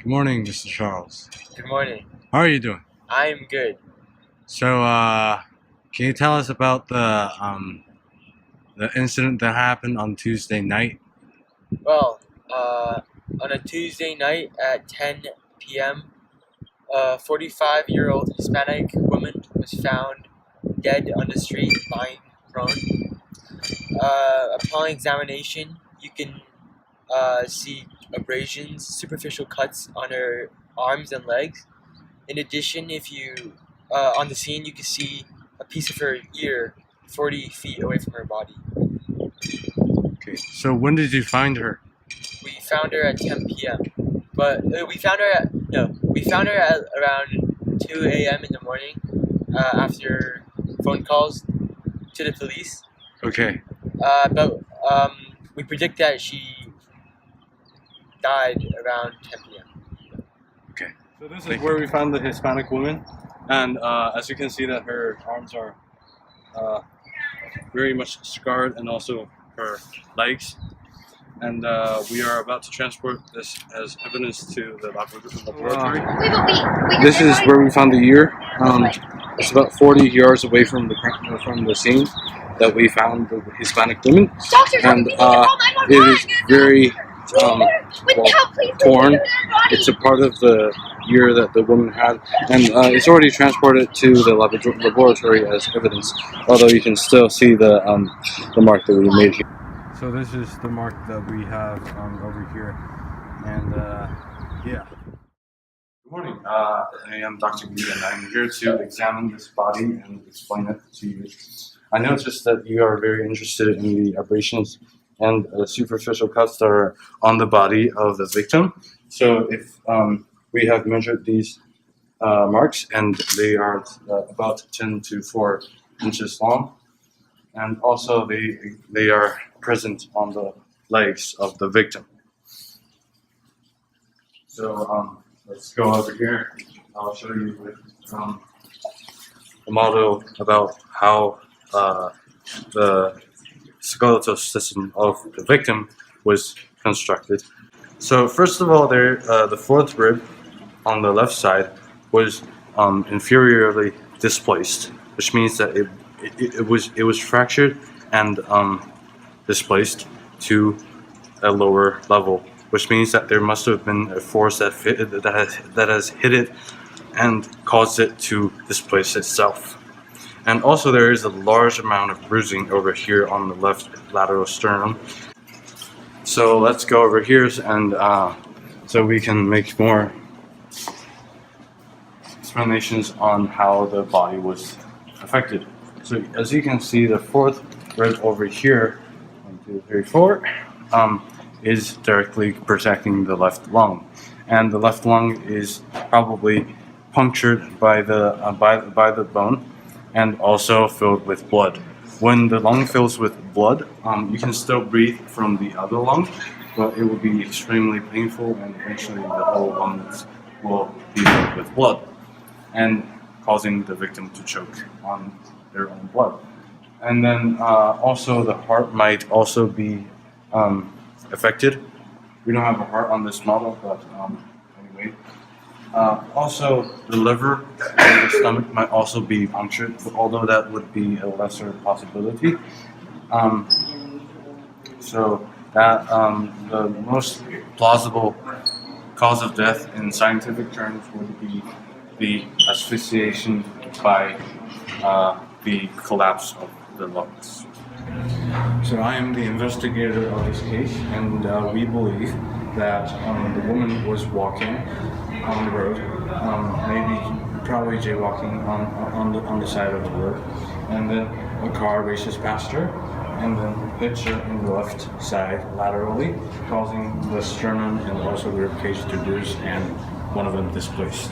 Good morning, Mr. Charles. Good morning. How are you doing? I am good. So, can you tell us about the incident that happened on Tuesday night? Well, on a Tuesday night at 10 p.m., a 45-year-old Hispanic woman was found dead on the street, lying prone. Upon examination, you can see abrasions, superficial cuts on her arms and legs. In addition, if you on the scene, you can see a piece of her ear 40 feet away from her body. Okay. So, when did you find her? We found her at 10 p.m. But we found her at around 2 a.m. in the morning after phone calls to the police. Okay. But we predict that she died around 10 p.m. Okay. So this is where we found the Hispanic woman, and as you can see, that her arms are very much scarred, and also her legs. And we are about to transport this as evidence to the laboratory. This is where we found the ear. It's about 40 yards away from the scene that we found the Hispanic woman, and it is very torn. It's a part of the ear that the woman had, and it's already transported to the laboratory as evidence. Although you can still see the mark that we made here. So this is the mark that we have over here, and yeah. Good morning. I am Dr. Rabida, and I'm here to examine this body and explain it to you. I noticed that you are very interested in the abrasions and superficial cuts that are on the body of the victim. So if we have measured these marks, and they are about 10 to 4 inches long, and also they are present on the legs of the victim. So let's go over here. I'll show you with a model about how the skeletal system of the victim was constructed. So first of all, the fourth rib on the left side was inferiorly displaced, which means that it was fractured and displaced to a lower level, which means that there must have been a force that has hit it and caused it to displace itself. And also there is a large amount of bruising over here on the left lateral sternum. So let's go over here and so we can make more explanations on how the body was affected. So as you can see, the fourth rib over here, 1, 2, 3, 4, is directly protecting the left lung, and the left lung is probably punctured by the bone, and also filled with blood. When the lung fills with blood, you can still breathe from the other lung, but it will be extremely painful, and eventually the whole lungs will be filled with blood, and causing the victim to choke on their own blood. And then also the heart might also be affected. We don't have a heart on this model, but anyway. Also, the liver and the stomach might also be punctured, although that would be a lesser possibility. So that the most plausible cause of death in scientific terms would be the asphyxiation by the collapse of the lungs. So I am the investigator of this case, and we believe that the woman was walking on the road, probably jaywalking on the side of the road, and then a car races past her, and then hits her in the left side laterally, causing the sternum and also the ribcage to bruise, and one of them displaced.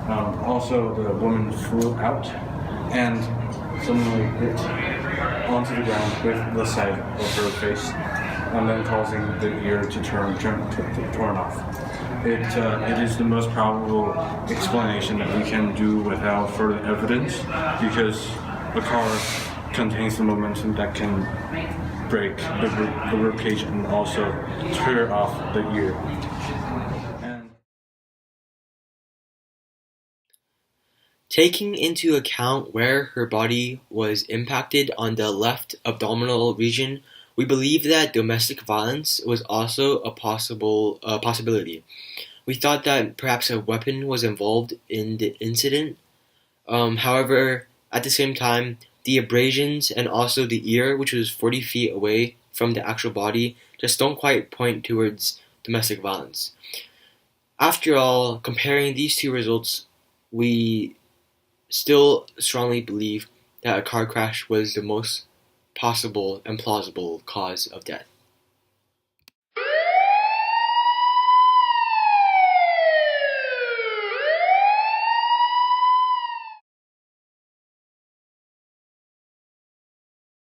Also, the woman flew out and suddenly hit onto the ground with the side of her face, and then causing the ear to torn off. It is the most probable explanation that we can do without further evidence, because a car contains the momentum that can break the ribcage and also tear off the ear. Taking into account where her body was impacted on the left abdominal region, we believe that domestic violence was also a possibility. We thought that perhaps a weapon was involved in the incident. However, at the same time, the abrasions and also the ear, which was 40 feet away from the actual body, just don't quite point towards domestic violence. After all, comparing these two results, we still strongly believe that a car crash was the most possible and plausible cause of death.